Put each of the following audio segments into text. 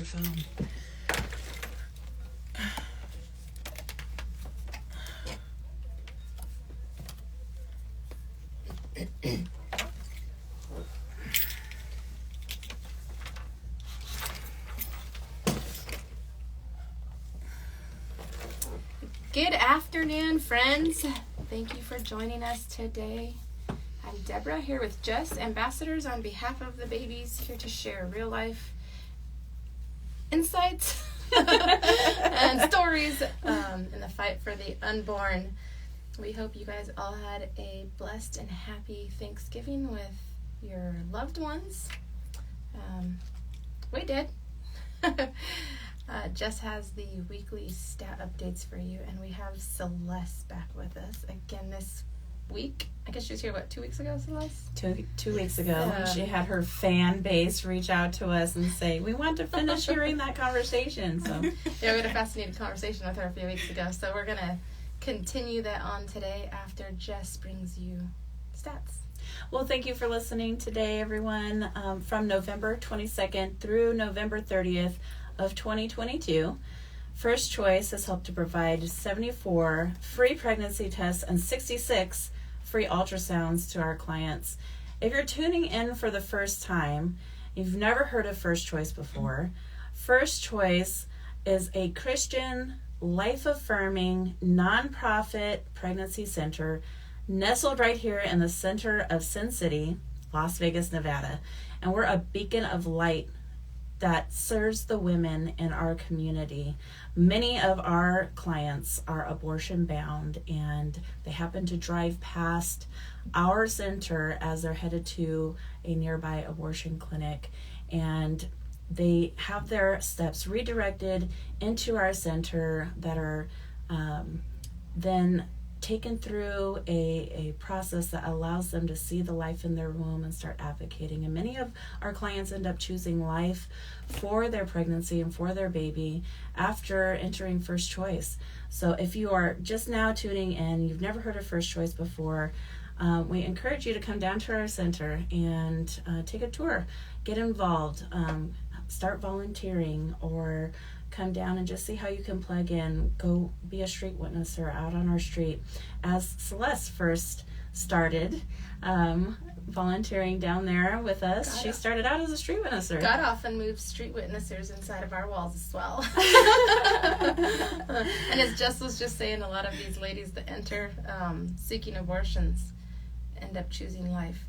microphone. Good afternoon, friends. Thank you for joining us today. I'm Deborah here with Jess, ambassadors on behalf of the babies, here to share real life insights and stories in the fight for the unborn. We hope you guys all had a blessed and happy Thanksgiving with your loved ones. We did. Jess has the weekly stat updates for you, and we have Celeste back with us again this week. I guess she was here, 2 weeks ago, Celeste? Two weeks ago, she had her fan base reach out to us and say, we want to finish hearing that conversation. So yeah, we had a fascinating conversation with her a few weeks ago, so we're going to continue that on today after Jess brings you stats. Well, thank you for listening today, everyone. From November 22nd through November 30th of 2022, First Choice has helped to provide 74 free pregnancy tests and 66 free ultrasounds to our clients. If you're tuning in for the first time, you've never heard of First Choice before, First Choice is a Christian, life-affirming, nonprofit pregnancy center nestled right here in the center of Sin City, Las Vegas, Nevada. And we're a beacon of light that serves the women in our community. Many of our clients are abortion bound, and they happen to drive past our center as they're headed to a nearby abortion clinic, and they have their steps redirected into our center that are then taken through a process that allows them to see the life in their womb and start advocating. And many of our clients end up choosing life for their pregnancy and for their baby after entering First Choice. So if you are just now tuning in, you've never heard of First Choice before, we encourage you to come down to our center and take a tour, get involved, start volunteering, or come down and just see how you can plug in. Go be a street witnesser out on our street. As Celeste first started volunteering down there with us, she started out as a street witnesser. God often moves street witnessers inside of our walls as well. And as Jess was just saying, a lot of these ladies that enter seeking abortions end up choosing life.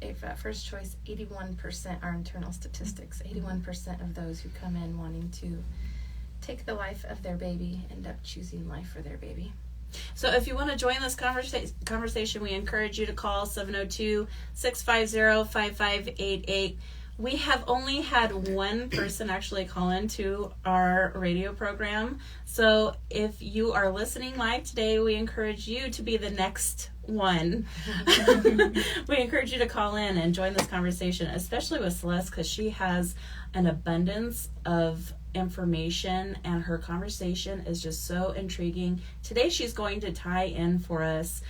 At First Choice, 81% are internal statistics. 81% of those who come in wanting to take the life of their baby end up choosing life for their baby. So if you want to join this conversation, we encourage you to call 702-650-5588. We have only had one person actually call into our radio program. So if you are listening live today, we encourage you to be the next one. We encourage you to call in and join this conversation, especially with Celeste, because she has an abundance of information and her conversation is just so intriguing. Today she's going to tie in for us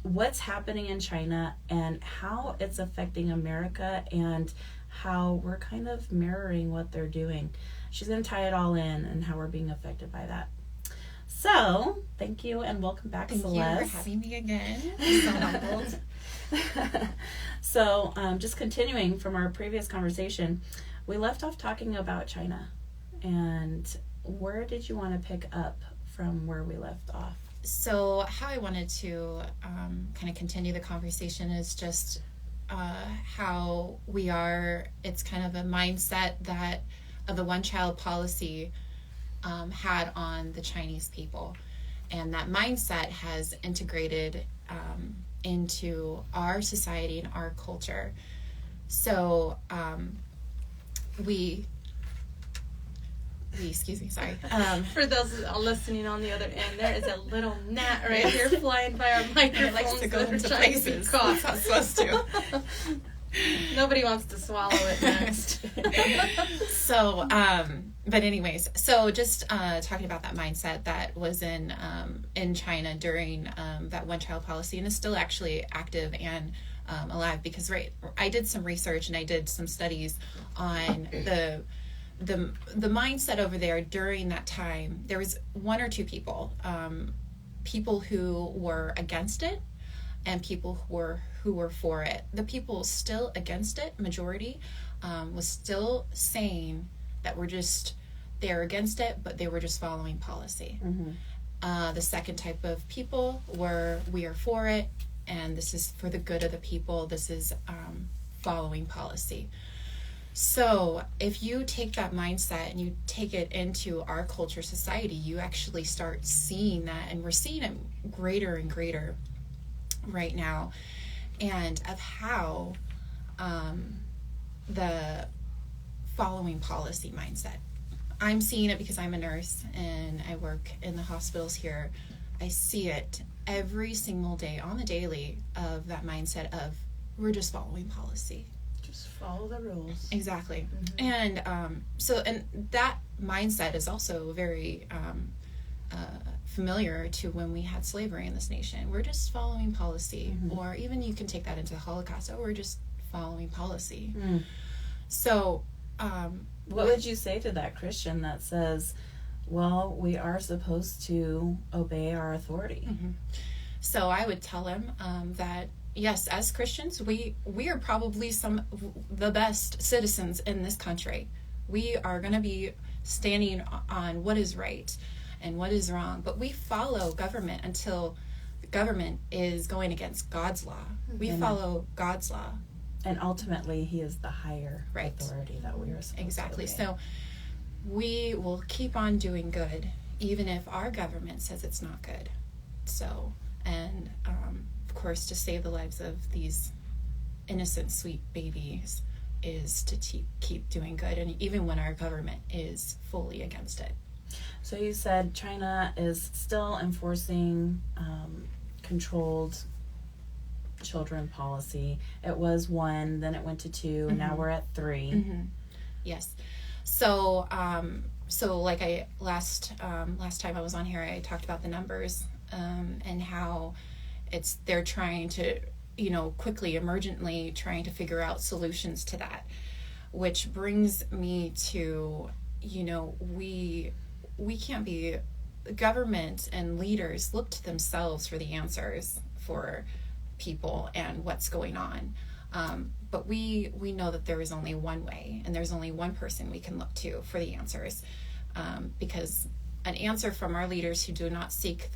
what's happening in China and how it's affecting America and how we're kind of mirroring what they're doing. She's going to tie it all in and how we're being affected by that. So, thank you and welcome back, Celeste. Thank you for having me again. I'm so humbled. So, just continuing from our previous conversation, we left off talking about China. And where did you want to pick up from where we left off? So how I wanted to kind of continue the conversation is just how we are, it's kind of a mindset that of the one-child policy had on the Chinese people. And that mindset has integrated into our society and our culture. So excuse me, sorry. For those listening on the other end, there is a little gnat right here flying by our microphones. It likes to go into trying places. to be caught. It's not supposed to. Nobody wants to swallow it next. So, but anyways, so just talking about that mindset that was in China during that one-child policy, and is still actually active and alive, because I did some research and I did some studies on the mindset over there during that time, there was one or two people, people who were against it, and people who were for it. The people still against it, majority, was still saying that they're against it, but they were just following policy. The second type of people were, we are for it, and this is for the good of the people. This is following policy. So if you take that mindset and you take it into our culture, society, you actually start seeing that, and we're seeing it greater and greater right now, and of how the following policy mindset. I'm seeing it because I'm a nurse and I work in the hospitals here. I see it every single day on the daily, of that mindset of, we're just following policy. Just follow the rules. Exactly. And and that mindset is also very familiar to when we had slavery in this nation. We're just following policy. Or even you can take that into the Holocaust. Oh, we're just following policy. So what would you say to that Christian that says, well, we are supposed to obey our authority? So I would tell him that, yes, as Christians, we are probably the best citizens in this country. We are going to be standing on what is right and what is wrong, but we follow government until the government is going against God's law. We follow God's law. And ultimately, he is the higher Right. authority that we are supposed to obey. So we will keep on doing good, even if our government says it's not good. So, and of course, to save the lives of these innocent, sweet babies is to keep doing good, and even when our government is fully against it. So you said China is still enforcing controlled children policy. It was 1, then it went to 2, and now we're at 3. Yes. So, like last time I was on here, I talked about the numbers and how they're trying to, quickly, emergently trying to figure out solutions to that, which brings me to, we can't be, government and leaders look to themselves for the answers for people and what's going on. But we know that there is only one way, and there's only one person we can look to for the answers, because an answer from our leaders who do not seek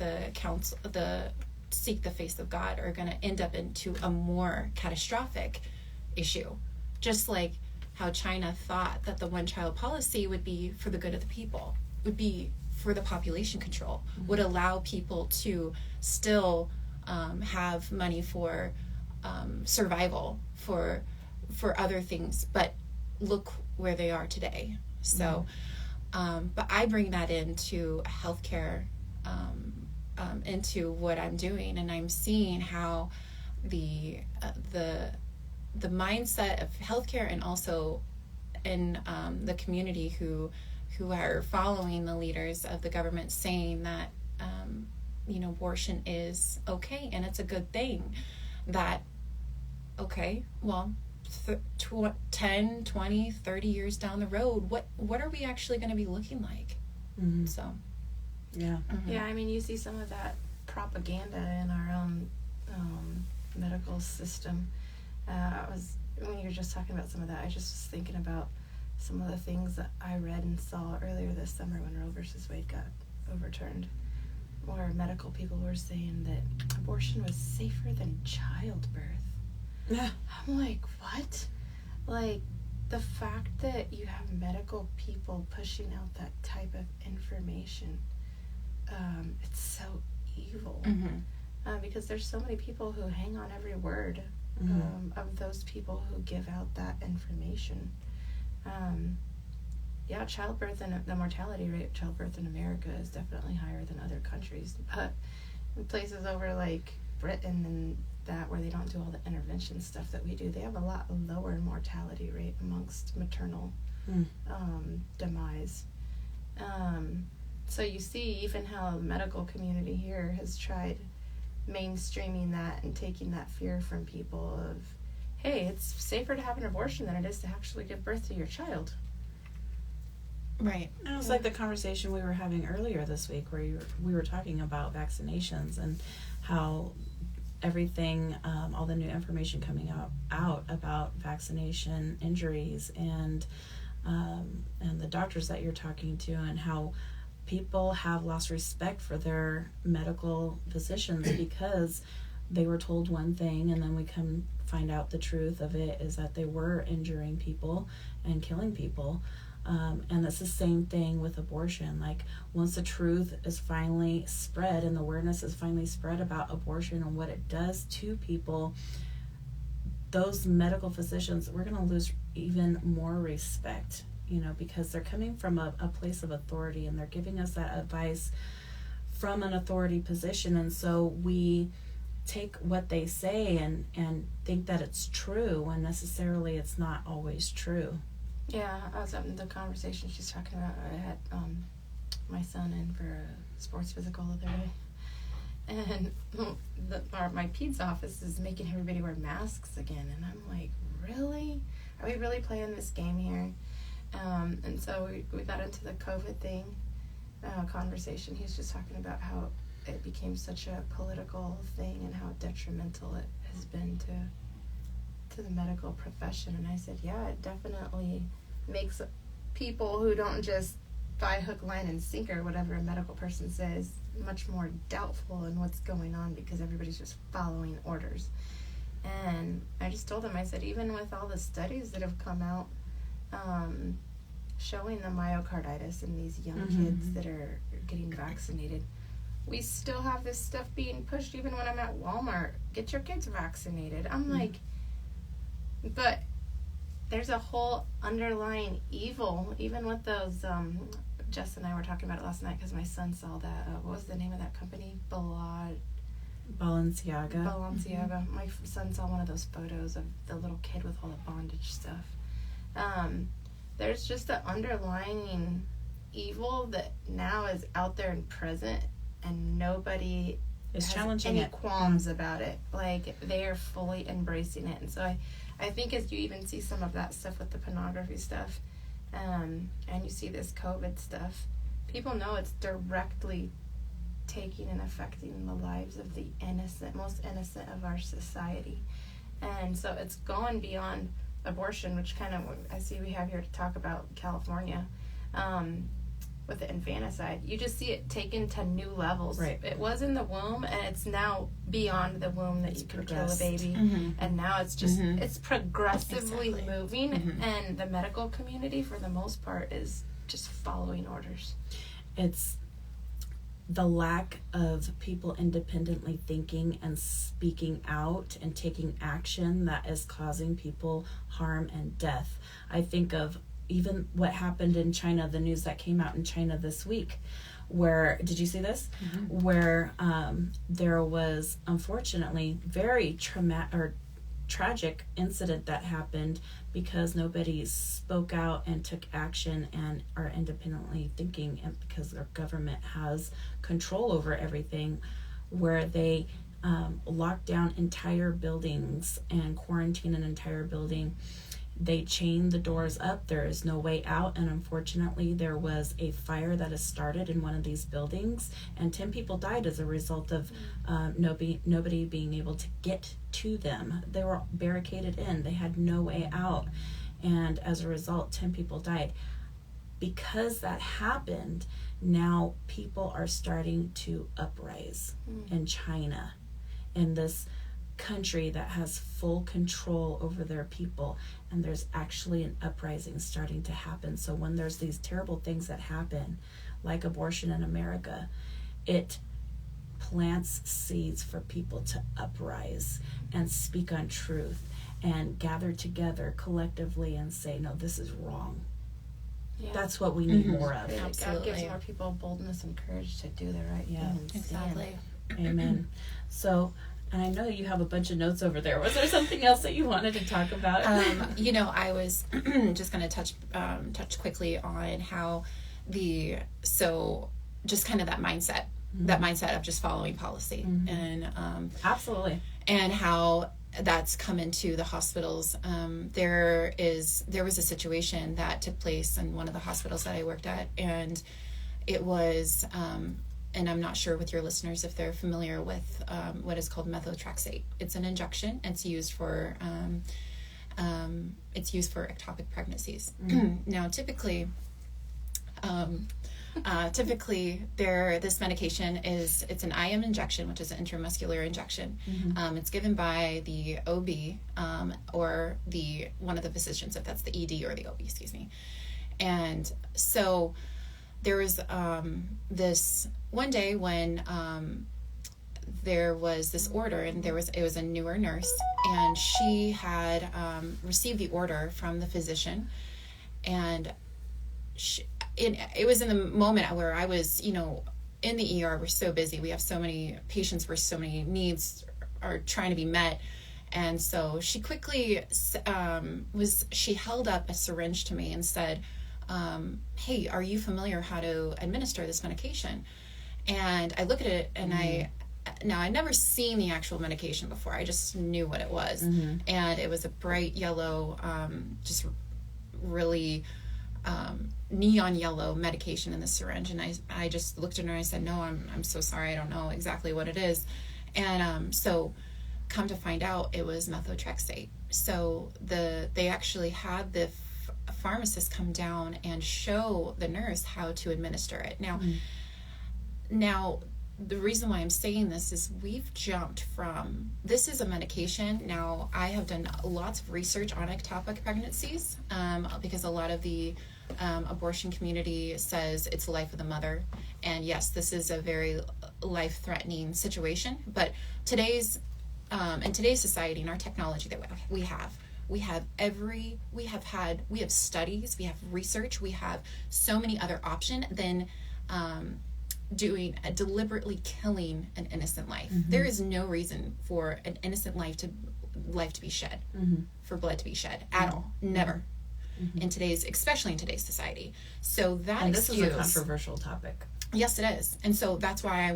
seek the face of God are going to end up into a more catastrophic issue. Just like how China thought that the one-child policy would be for the good of the people, would be for the population control, would allow people to still have money for survival, for other things, but look where they are today. So, but I bring that into healthcare, into what I'm doing, and I'm seeing how the mindset of healthcare, and also in the community who are following the leaders of the government, saying that abortion is okay and it's a good thing. That, okay, well, 10, 20, 30 years down the road, what are we actually going to be looking like? So yeah. Yeah, I mean, you see some of that propaganda in our own medical system. When you were just talking about some of that, I just was thinking about some of the things that I read and saw earlier this summer when Roe versus Wade got overturned, where medical people were saying that abortion was safer than childbirth. Yeah. I'm like, what? Like, the fact that you have medical people pushing out that type of information, it's so evil. Because there's so many people who hang on every word of those people who give out that information. Childbirth and the mortality rate of childbirth in America is definitely higher than other countries, but in places over like Britain and that, where they don't do all the intervention stuff that we do, they have a lot lower mortality rate amongst maternal demise. So you see even how the medical community here has tried mainstreaming that and taking that fear from people of, hey, it's safer to have an abortion than it is to actually give birth to your child. Right. And it was like the conversation we were having earlier this week where we were talking about vaccinations and how everything, all the new information coming out about vaccination injuries and the doctors that you're talking to, and how people have lost respect for their medical physicians because they were told one thing, and then we come find out the truth of it is that they were injuring people and killing people. And it's the same thing with abortion. Like, once the truth is finally spread and the awareness is finally spread about abortion and what it does to people, those medical physicians, we're going to lose even more respect, because they're coming from a place of authority, and they're giving us that advice from an authority position. And so we take what they say and think that it's true, when necessarily it's not always true. Yeah, I was having the conversation she's talking about. I had my son in for a sports physical the other day, and my peds office is making everybody wear masks again, and I'm like, really? Are we really playing this game here? And so we got into the COVID thing conversation. He's just talking about how it became such a political thing and how detrimental it has been to the medical profession. And I said, yeah, it definitely makes people who don't just buy hook, line, and sinker whatever a medical person says much more doubtful in what's going on, because everybody's just following orders. And I just told him, I said, even with all the studies that have come out showing the myocarditis in these young kids that are getting vaccinated, we still have this stuff being pushed. Even when I'm at Walmart, get your kids vaccinated. I'm like, but there's a whole underlying evil, even with those, Jess and I were talking about it last night because my son saw that, what was the name of that company? Balenciaga. My son saw one of those photos of the little kid with all the bondage stuff. There's just an underlying evil that now is out there and present, and nobody is has challenging any qualms about it. Like, they are fully embracing it. And so I think as you even see some of that stuff with the pornography stuff, and you see this COVID stuff, people know it's directly taking and affecting the lives of the most innocent of our society. And so it's gone beyond abortion, which kind of, I see we have here to talk about California, with the infanticide. You just see it taken to new levels. Right. It was in the womb, and it's now beyond the womb that you can kill a baby. And now it's just, it's progressively moving, and the medical community, for the most part, is just following orders. It's the lack of people independently thinking and speaking out and taking action that is causing people harm and death. I think of even what happened in China, the news that came out in China this week, where, did you see this? Where there was, unfortunately, very tragic incident that happened because nobody spoke out and took action and are independently thinking, and because their government has control over everything, where they locked down entire buildings and quarantine an entire building. They chained the doors up. There is no way out, and unfortunately there was a fire that has started in one of these buildings, and 10 people died as a result of nobody being able to get to them. They were barricaded in. They had no way out, and as a result 10 people died. Because that happened, now people are starting to uprise in China, in this country that has full control over their people, and there's actually an uprising starting to happen. So when there's these terrible things that happen, like abortion in America, it plants seeds for people to uprise and speak on truth and gather together collectively and say, no, this is wrong. Yeah. That's what we need more of. God Absolutely. gives more people boldness and courage to do the right thing. And Exactly. Amen. So, and I know you have a bunch of notes over there. Was there something else that you wanted to talk about? I was just going to touch quickly on how just kind of that mindset of just following policy, and Absolutely. and how that's come into the hospitals. There was a situation that took place in one of the hospitals that I worked at, and it was, and I'm not sure with your listeners if they're familiar with what is called methotrexate. It's an injection. It's used for ectopic pregnancies. Now, typically, this medication it's an IM injection, which is an intramuscular injection. It's given by the OB or one of the physicians, if that's the ED or the OB, excuse me. And so there was this one day when there was this order, and it was a newer nurse, and she had received the order from the physician, and it was in the moment where I was, in the ER. We're so busy. We have so many patients where so many needs are trying to be met. And so she quickly she held up a syringe to me and said, hey, are you familiar how to administer this medication? And I look at it, and I'd never seen the actual medication before. I just knew what it was. And it was a bright yellow, just really neon yellow medication in the syringe. And I just looked at her and I said, no, I'm so sorry. I don't know exactly what it is. And so come to find out, it was methotrexate. So they actually had the pharmacist come down and show the nurse how to administer it. Now, the reason why I'm saying this is we've jumped from, this is a medication. Now, I have done lots of research on ectopic pregnancies because a lot of the abortion community says it's the life of the mother. And yes, this is a very life-threatening situation. But in today's society and our technology that we have studies, we have research, we have so many other options than deliberately killing an innocent life. There is no reason for an innocent life to be shed, for blood to be shed at all. Never. Especially in today's society. So this is a controversial topic. Yes, it is. And so that's why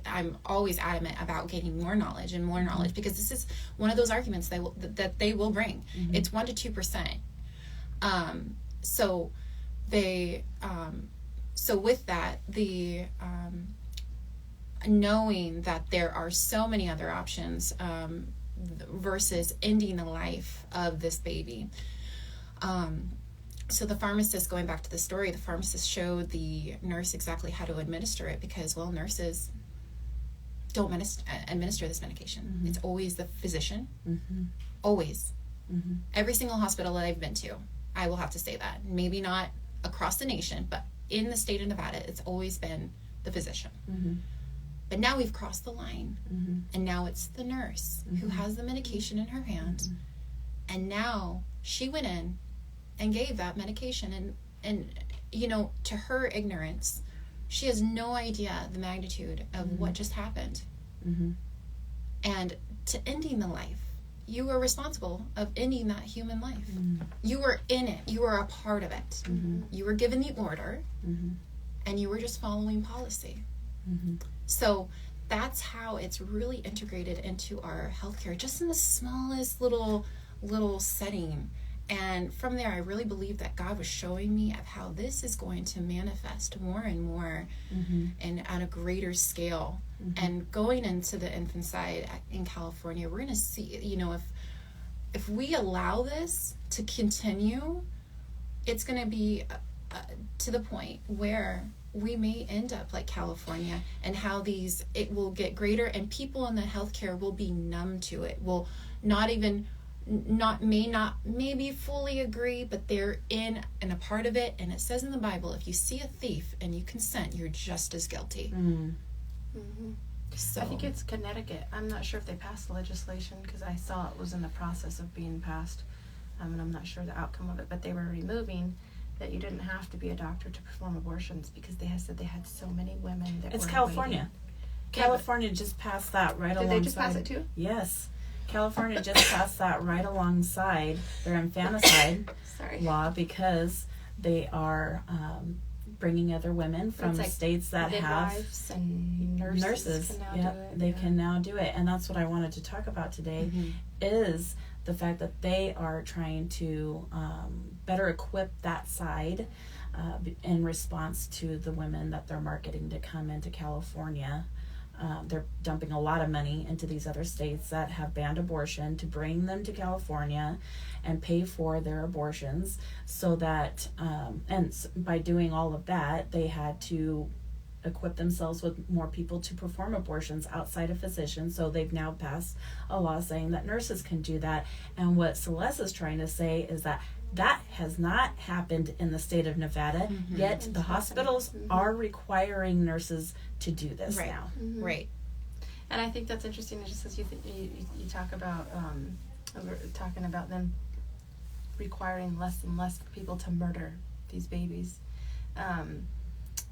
I'm always adamant about gaining more knowledge and more knowledge, because this is one of those arguments that they will bring. It's 1% to 2%. So with that, the knowing that there are so many other options versus ending the life of this baby. So the pharmacist, going back to the story, the pharmacist showed the nurse exactly how to administer it, because, well, nurses don't administer this medication. It's always the physician. Always. Every single hospital that I've been to, I will have to say that. Maybe not across the nation, but in the state of Nevada, it's always been the physician. But now we've crossed the line, and now it's the nurse who has the medication in her hand, and now she went in and gave that medication, and to her ignorance, she has no idea the magnitude of what just happened. And to ending the life, you were responsible of ending that human life. You were in it. You were a part of it. You were given the order, and you were just following policy. So that's how it's really integrated into our healthcare, just in the smallest little setting. And from there, I really believe that God was showing me of how this is going to manifest more and more and at a greater scale. And going into the infanticide in California, we're going to see, if we allow this to continue, it's going to be to the point where we may end up like California, and how it will get greater, and people in the healthcare will be numb to it, will maybe fully agree, but they're in and a part of it. And it says in the Bible, if you see a thief and you consent, you're just as guilty. So I think it's Connecticut. I'm not sure if they passed the legislation, because I saw it was in the process of being passed, and I'm not sure the outcome of it, but they were removing that you didn't have to be a doctor to perform abortions, because they had said they had so many women that It's were California. waiting. California just passed that right alongside. Did they just pass it too? Yes. California just passed that right alongside their infanticide law, because they are bringing other women from It's like states that have midwives and nurses can now Yep, do it. they can now do it. And that's what I wanted to talk about today, is the fact that they are trying to better equip that side in response to the women that they're marketing to come into California. They're dumping a lot of money into these other states that have banned abortion to bring them to California and pay for their abortions, so that by doing all of that, they had to equip themselves with more people to perform abortions outside of physicians. So they've now passed a law saying that nurses can do that. And what Celeste is trying to say is that that has not happened in the state of Nevada, yet the hospitals are requiring nurses to do this now. Right. And I think that's interesting, just as you talk about, we're talking about them requiring less and less people to murder these babies.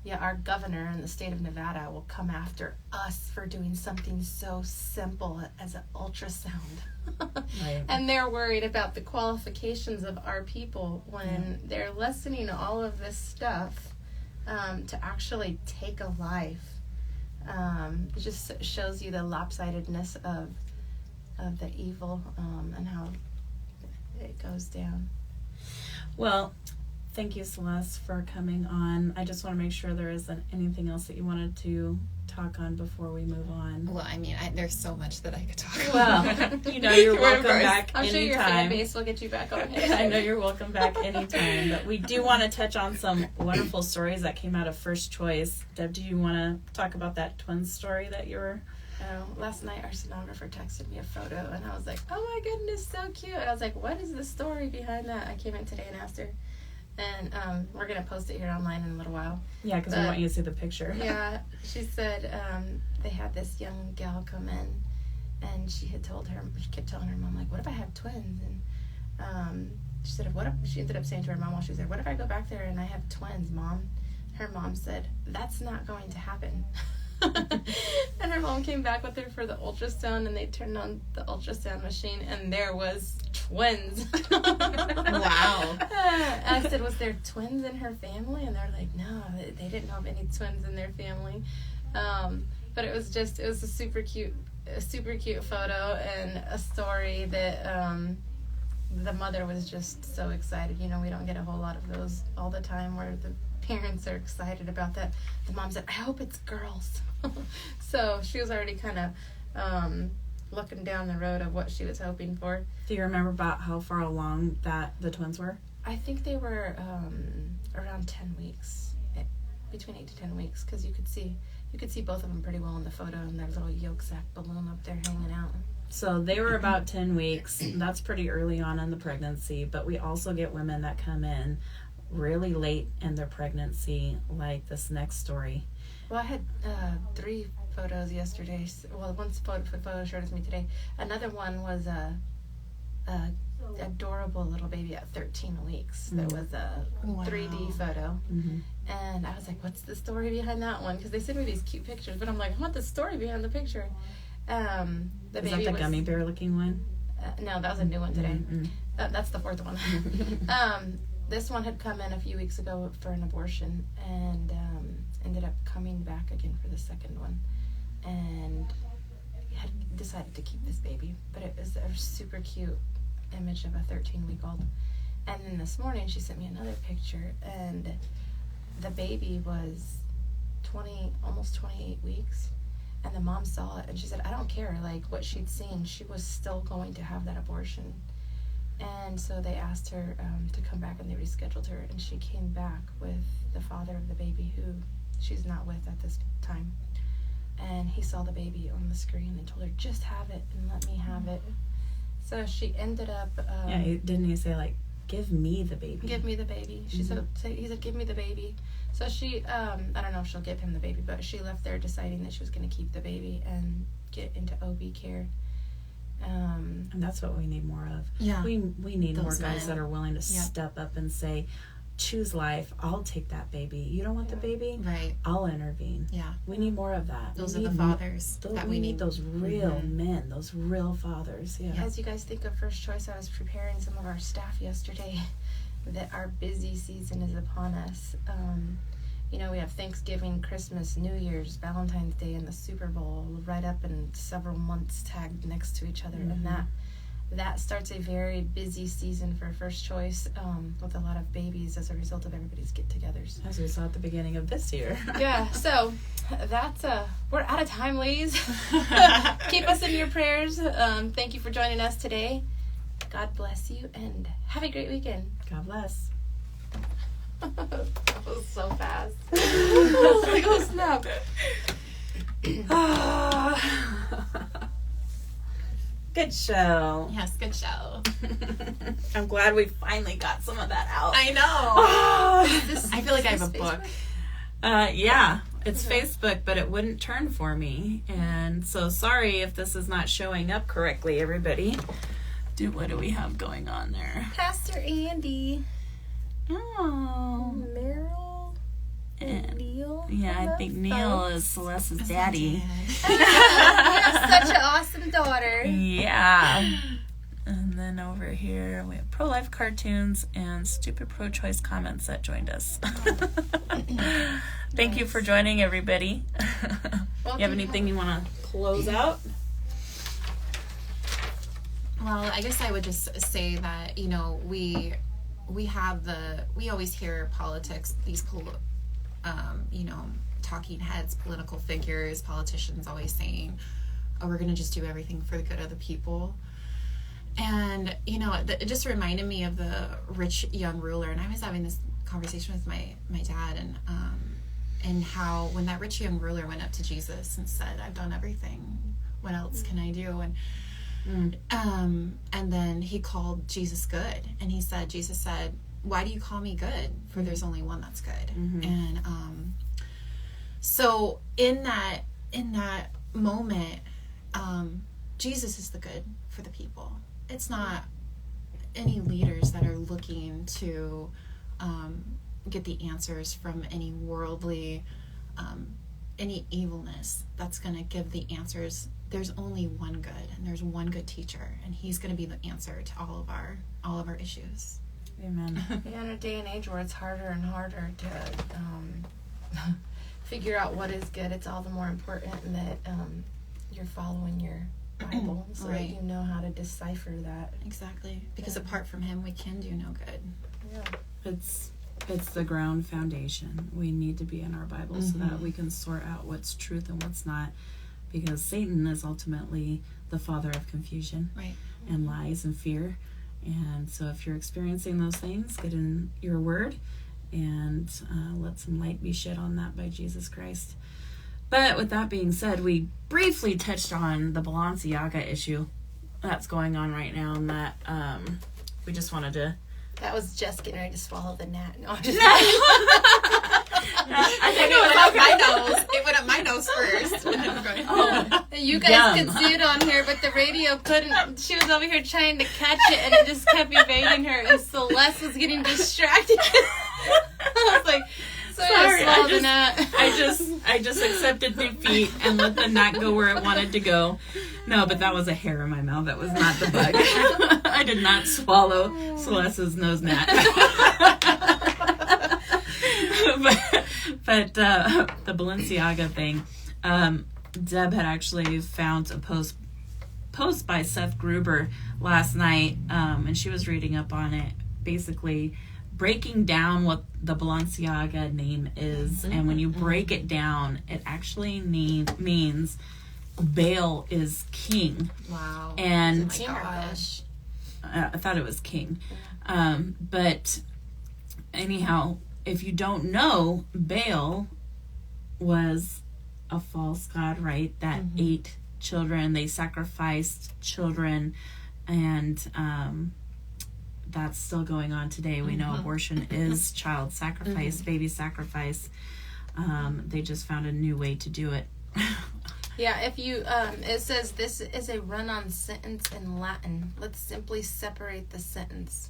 Our governor in the state of Nevada will come after us for doing something so simple as an ultrasound. Right. And they're worried about the qualifications of our people when they're lessening all of this stuff to actually take a life. It just shows you the lopsidedness of the evil and how it goes down. Well, thank you, Celeste, for coming on. I just want to make sure there isn't anything else that you wanted to talk on before we move on. Well, I mean, there's so much that I could talk Well, about. you're welcome back I'm sure your fan anytime. base will get you back on. I know you're welcome back anytime. But we do want to touch on some wonderful stories that came out of First Choice. Deb, do you want to talk about that twin story that you were... Last night our sonographer texted me a photo and I was like, oh my goodness, so cute. And I was like, what is the story behind that? I came in today and asked her. And we're going to post it here online in a little while. Yeah, because we want you to see the picture. Yeah, she said they had this young gal come in and she kept telling her mom, like, what if I have twins? And she said, she ended up saying to her mom while she was there, what if I go back there and I have twins, Mom? Her mom said, that's not going to happen. And her mom came back with her for the ultrasound and they turned on the ultrasound machine and there was twins. Wow. I said, was there twins in her family? And they're like, no, they didn't know of any twins in their family. But it was a super cute photo and a story that the mother was just so excited. You know, we don't get a whole lot of those all the time where the parents are excited about that. The mom said, I hope it's girls. So she was already kind of looking down the road of what she was hoping for. Do you remember about how far along that the twins were? I think they were around 10 weeks, between 8 to 10 weeks, because you could see both of them pretty well in the photo, and their little yolk sac balloon up there hanging out. So they were about 10 weeks. That's pretty early on in the pregnancy, but we also get women that come in really late in their pregnancy, like this next story. Well, I had 3 photos yesterday. Well, one photo showed us me today. Another one was a adorable little baby at 13 weeks. That was a 3D photo. Mm-hmm. And I was like, what's the story behind that one? Because they sent me these cute pictures, but I'm like, I want the story behind the picture. Is that the gummy bear looking one? No, that was a new one today. Mm-hmm. That's the 4th one. This one had come in a few weeks ago for an abortion and ended up coming back again for the second one. And had decided to keep this baby. But it was a super cute image of a 13-week-old. And then this morning she sent me another picture, and the baby was almost 28 weeks. And the mom saw it and she said, I don't care, like what she'd seen, she was still going to have that abortion. And so they asked her to come back, and they rescheduled her, and she came back with the father of the baby, who she's not with at this time. And he saw the baby on the screen and told her, just have it and let me have it. So she ended up didn't he say, like, give me the baby? Give me the baby. He said, give me the baby. So she, I don't know if she'll give him the baby, but she left there deciding that she was going to keep the baby and get into OB care. And that's what we need more of. Yeah. We need Those more guys men. that are willing to step up and say, choose life. I'll take that baby. You don't want the baby? Right. I'll intervene. Yeah. We need more of that. Those We are the need fathers that we need. those real men, those real fathers. Yeah. As you guys think of First Choice, I was preparing some of our staff yesterday that our busy season is upon us. You know, we have Thanksgiving, Christmas, New Year's, Valentine's Day, and the Super Bowl right up in several months tagged next to each other. And that starts a very busy season for First Choice, with a lot of babies as a result of everybody's get-togethers. As we saw at the beginning of this year. Yeah, so that's we're out of time, ladies. Keep us in your prayers. Thank you for joining us today. God bless you, and have a great weekend. God bless. That was so fast. Oh, snap. Good show. Yes, good show. I'm glad we finally got some of that out. I know. I feel like I have a book. Yeah, it's Facebook, but it wouldn't turn for me. And so sorry if this is not showing up correctly, everybody. What do we have going on there? Pastor Andy. Oh. Meryl. And Neil. Yeah, I think Neil is Celeste's daddy. You have such an awesome daughter. Yeah. And then over here we have pro-life cartoons and stupid pro-choice comments that joined us. Thank you for joining, everybody. You have anything you want to close out? Well, I guess I would just say that, you know, we always hear politics, these you know, talking heads, political figures, politicians always saying, oh, we're going to just do everything for the good of the people. And, you know, it just reminded me of the rich young ruler. And I was having this conversation with my dad, and how when that rich young ruler went up to Jesus and said, I've done everything, what else can I do? And then he called Jesus good. And Jesus said, why do you call me good? For there's only one that's good. And so in that moment, Jesus is the good for the people. It's not any leaders that are looking to get the answers from any worldly, any evilness that's going to give the answers. There's only one good, and there's one good teacher, and he's going to be the answer to all of our issues. Amen. Yeah, in a day and age where it's harder and harder to figure out what is good, it's all the more important that you're following your Bible so that you know how to decipher that. Exactly. Because apart from him, we can do no good. Yeah. It's the ground foundation. We need to be in our Bible so that we can sort out what's truth and what's not, because Satan is ultimately the father of confusion and lies and fear. And so if you're experiencing those things, get in your word and let some light be shed on that by Jesus Christ. But with that being said, we briefly touched on the Balenciaga issue that's going on right now, and that we just wanted to... That was just getting ready to swallow the gnat. No, I'm just I think it went up my nose. It went up my nose first. You guys could see it on here, but the radio couldn't. She was over here trying to catch it, and it just kept evading her, and Celeste was getting distracted. I was like, sorry, I just accepted defeat and let the gnat go where it wanted to go. No, but that was a hair in my mouth. That was not the bug. I did not swallow Celeste's nose gnat. but the Balenciaga thing, Deb had actually found a post by Seth Gruber last night, and she was reading up on it, basically breaking down what the Balenciaga name is. And when you break it down, it actually means Baal is king. Wow. And oh my gosh. I thought it was king. But anyhow, if you don't know, Baal was a false god, right? That ate children. They sacrificed children, and that's still going on today. We know abortion is child sacrifice, baby sacrifice. They just found a new way to do it. Yeah, if you, it says this is a run-on sentence in Latin. Let's simply separate the sentence.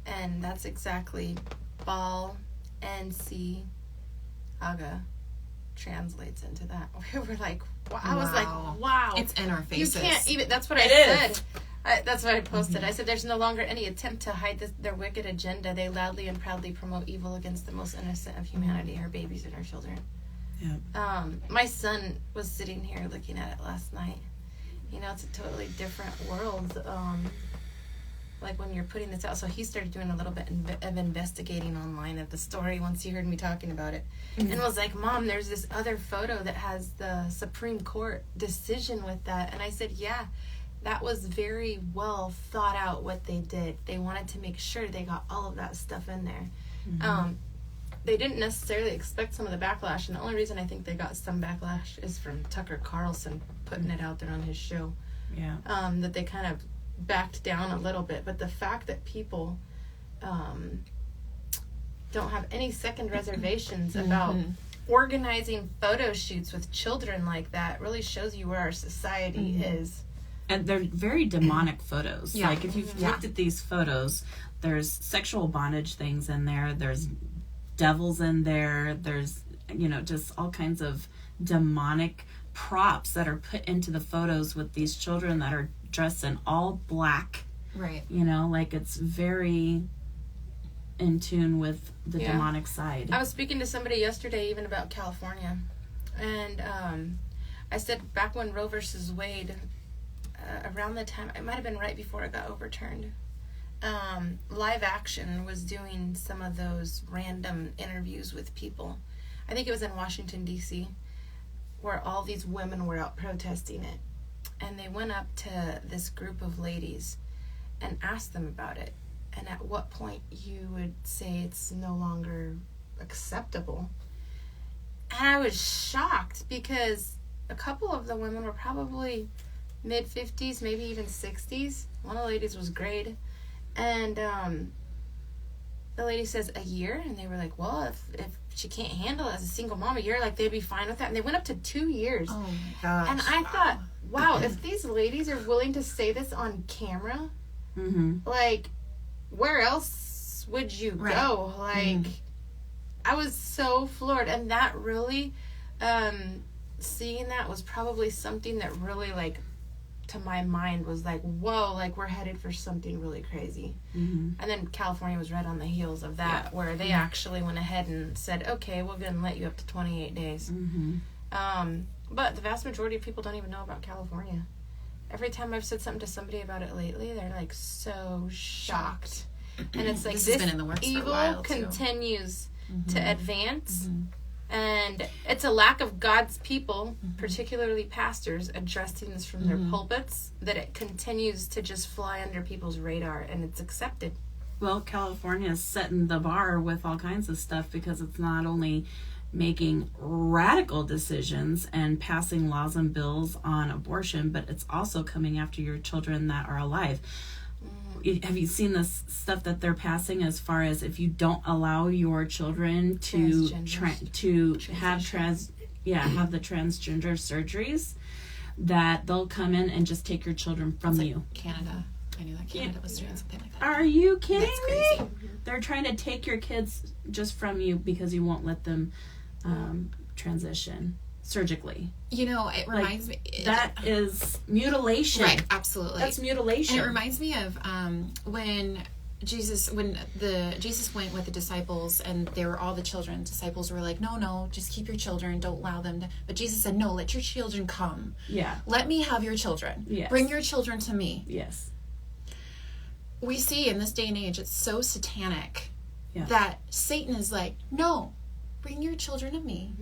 And that's exactly Baal and C. Aga translates into that. We're like, wow. I was like, wow. It's in our faces. You can't even, that's what I said. That's what I posted. I said, there's no longer any attempt to hide their wicked agenda. They loudly and proudly promote evil against the most innocent of humanity, our babies and our children. Yeah. My son was sitting here looking at it last night. You know, it's a totally different world. Like when you're putting this out. So he started doing a little bit of investigating online of the story once he heard me talking about it. And was like, Mom, there's this other photo that has the Supreme Court decision with that. And I said, yeah, that was very well thought out what they did. They wanted to make sure they got all of that stuff in there. They didn't necessarily expect some of the backlash. And the only reason I think they got some backlash is from Tucker Carlson putting it out there on his show. Yeah. That they kind of backed down a little bit, but the fact that people don't have any second reservations about organizing photo shoots with children like that really shows you where our society is. And they're very demonic photos. Yeah. Like if you've looked at these photos, there's sexual bondage things in there, there's devils in there, there's, you know, just all kinds of demonic props that are put into the photos with these children that are dressed in all black. Right. You know, like it's very in tune with the demonic side. I was speaking to somebody yesterday even about California, and I said back when Roe versus Wade, around the time, it might have been right before it got overturned, Live Action was doing some of those random interviews with people. I think it was in Washington, D.C., where all these women were out protesting it. And they went up to this group of ladies and asked them about it. And at what point you would say it's no longer acceptable. And I was shocked because a couple of the women were probably mid-50s, maybe even 60s. One of the ladies was grade. And the lady says, a year? And they were like, well, if she can't handle it as a single mom, a year, like they'd be fine with that. And they went up to 2 years. Oh my gosh. And I thought, wow, if these ladies are willing to say this on camera, like, where else would you go? Like, I was so floored. And that really, seeing that was probably something that really, like, to my mind was like, whoa, like, we're headed for something really crazy. And then California was right on the heels of that, where they actually went ahead and said, okay, we're going to let you up to 28 days. But the vast majority of people don't even know about California. Every time I've said something to somebody about it lately, they're like so shocked. And it's like, This this has been in the works for a evil while, too. continues to advance. And it's a lack of God's people, particularly pastors, addressing this from their pulpits, that it continues to just fly under people's radar, and it's accepted. Well, California is setting the bar with all kinds of stuff because it's not only making radical decisions and passing laws and bills on abortion, but it's also coming after your children that are alive. Have you seen this stuff that they're passing as far as if you don't allow your children to have have the transgender surgeries, that they'll come in and just take your children from you? Canada. I knew that Canada was doing something like that. Are you kidding That's me? They're trying to take your kids just from you because you won't let them transition surgically. You know, it reminds me... That is mutilation. Right, absolutely. That's mutilation. And it reminds me of when Jesus went with the disciples, and they were all the children. Disciples were like, no, just keep your children. Don't allow them to... But Jesus said, no, let your children come. Yeah. Let me have your children. Yes. Bring your children to me. Yes. We see in this day and age, it's so satanic Yeah. that Satan is like, no, bring your children to me,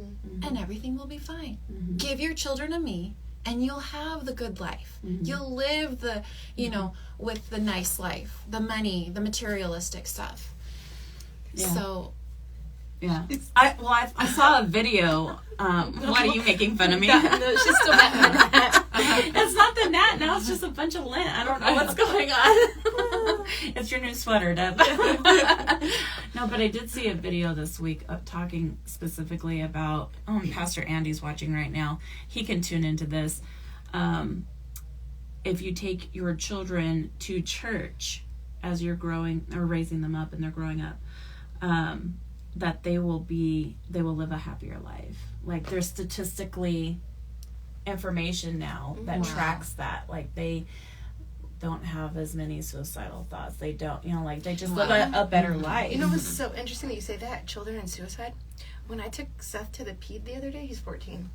and everything will be fine. Give your children to me, and you'll have the good life. You'll live the, with the nice life, the money, the materialistic stuff. Yeah. So, Yeah. I saw a video. What are you making fun of me? No, she's still mad. It's not the gnat. Now it's just a bunch of lint. I don't know what's going on. It's your new sweater, Deb. No, but I did see a video this week talking specifically about, Pastor Andy's watching right now. He can tune into this. If you take your children to church as you're growing or raising them up and they're growing up, that they will live a happier life. Like, there's statistically information now that tracks that. Like, don't have as many suicidal thoughts. They don't, like they just live a better life. You know what's so interesting that you say that, children and suicide? When I took Seth to the ped the other day, he's 14.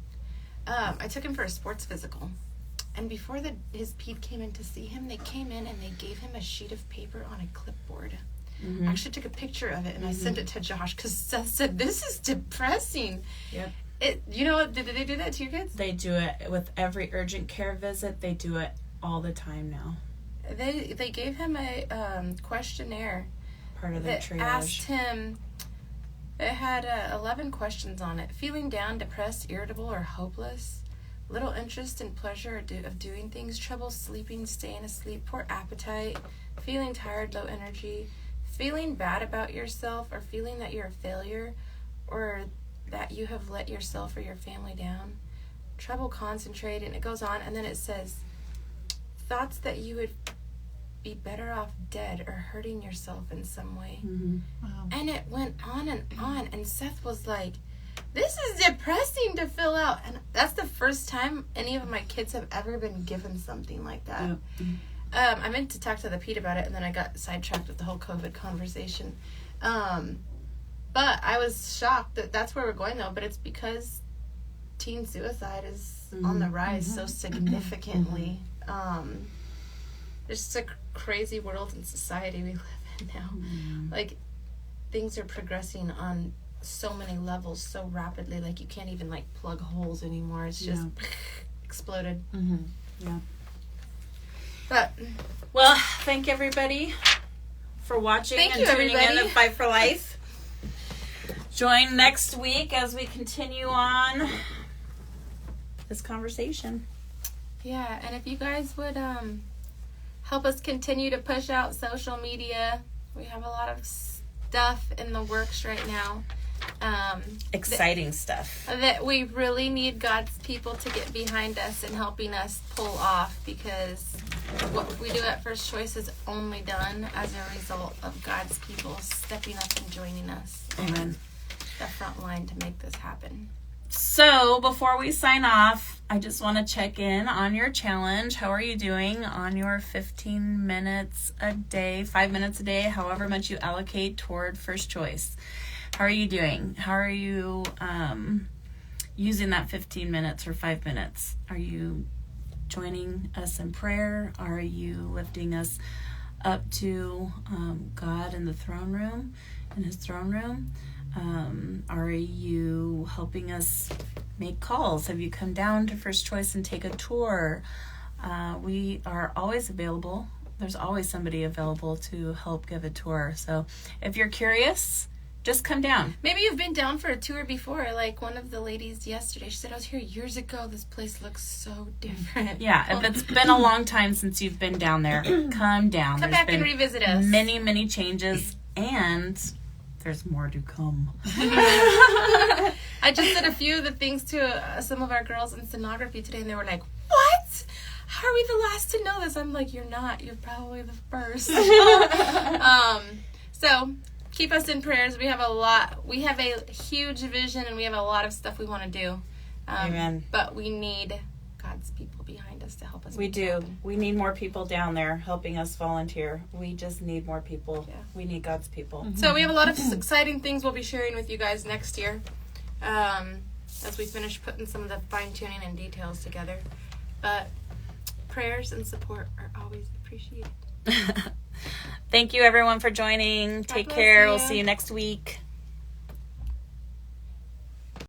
I took him for a sports physical. And before his ped came in to see him, they came in and they gave him a sheet of paper on a clipboard. I actually took a picture of it and I sent it to Josh because Seth said, "This is depressing." Yep. You know what? Did they do that to your kids? They do it with every urgent care visit. They do it all the time now. They gave him a questionnaire Part of their that triage. asked him. It had 11 questions on it. Feeling down, depressed, irritable, or hopeless. Little interest and pleasure of doing things. Trouble sleeping, staying asleep. Poor appetite. Feeling tired, low energy. Feeling bad about yourself or feeling that you're a failure or that you have let yourself or your family down. Trouble concentrating. It goes on, and then it says, thoughts that you would be better off dead or hurting yourself in some way. Wow. And it went on, and Seth was like, this is depressing to fill out. And that's the first time any of my kids have ever been given something like that. Yep. I meant to talk to the Pete about it, and then I got sidetracked with the whole COVID conversation. But I was shocked that that's where we're going, though. But it's because teen suicide is on the rise so significantly. It's just a crazy world and society we live in now. Like, things are progressing on so many levels so rapidly. Like, you can't even, like, plug holes anymore. It's just exploded. Yeah. But, Well, thank everybody for watching Thank and you, tuning in everybody. to Fight for Life. Join next week as we continue on this conversation. yeah, and if you guys would help us continue to push out social media, we have a lot of stuff in the works right now. Exciting stuff. That we really need God's people to get behind us and helping us pull off, because what we do at First Choice is only done as a result of God's people stepping up and joining us Amen. on the front line to make this happen. So, before we sign off, I just want to check in on your challenge. How are you doing on your 15 minutes a day, 5 minutes a day, however much you allocate toward First Choice? How are you doing? How are you using that 15 minutes or 5 minutes? Are you joining us in prayer? Are you lifting us up to God in the throne room, in his throne room? Are you helping us make calls? Have you come down to First Choice and take a tour? We are always available. There's always somebody available to help give a tour. So if you're curious, just come down. Maybe you've been down for a tour before. Like one of the ladies yesterday, she said, I was here years ago. This place looks so different. Yeah, if it's been a long time since you've been down there, come down. Come There's back and been revisit us. many, many changes, and there's more to come. I just said a few of the things to some of our girls in stenography today, and they were like, what? How are we the last to know this? I'm like, you're not. You're probably the first. So keep us in prayers. We have a huge vision, and we have a lot of stuff we want to do. Amen. But we need God's people behind us to help us. We make it do. happen. We need more people down there helping us volunteer. We just need more people. Yeah. We need God's people. So we have a lot of exciting things we'll be sharing with you guys next year, as we finish putting some of the fine-tuning and details together. But prayers and support are always appreciated. Thank you, everyone, for joining. Take bless care. you. We'll see you next week.